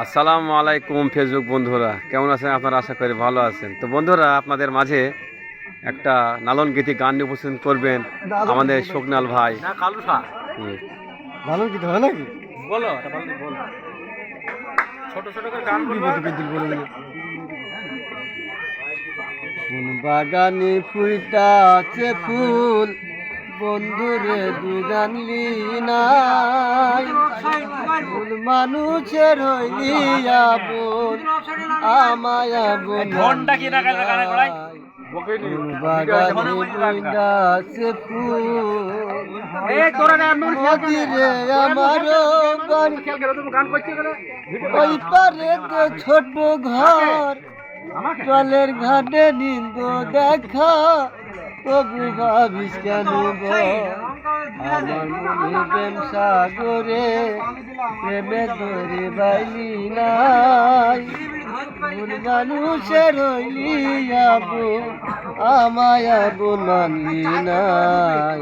আসসালামু আলাইকুম ফেসবুক বন্ধুরা, কেমন আছেন আপনারা? আশা করি ভালো আছেন। তো বন্ধুরা, আপনাদের মাঝে একটা লালন গীতি গান নিয়ে উপস্থিত করবেন আমাদের শোকনাল ভাই। হুম। ভালো কি হয় নাকি? বলো ছোট ছোট করে গান বলবো। কোন বাগানে ফুইটা আছে ফুল, বন্ধুরে দুজানলি নাই। ফুল মানুষের হইলি আপন, আমায় আপন ঘন্টা কি রাখা গানে গড়াই কোন বাগানে ফুইটা আছে ফুল, এই তোরা না এমন নদীরে আমারও বাড়ি, খেল করে তুমি গান করতে গেলে ওই পারে ছোট ঘর, জলের ঘাটে নিন্দ দেখা, তবু ভাবিস কেন গো আমার মনে প্রেম সাগরে, প্রেমে ধরে বাইলি নাই। ভুল মানুষের হইলি আপন, আমায় আপন মানলি নাই।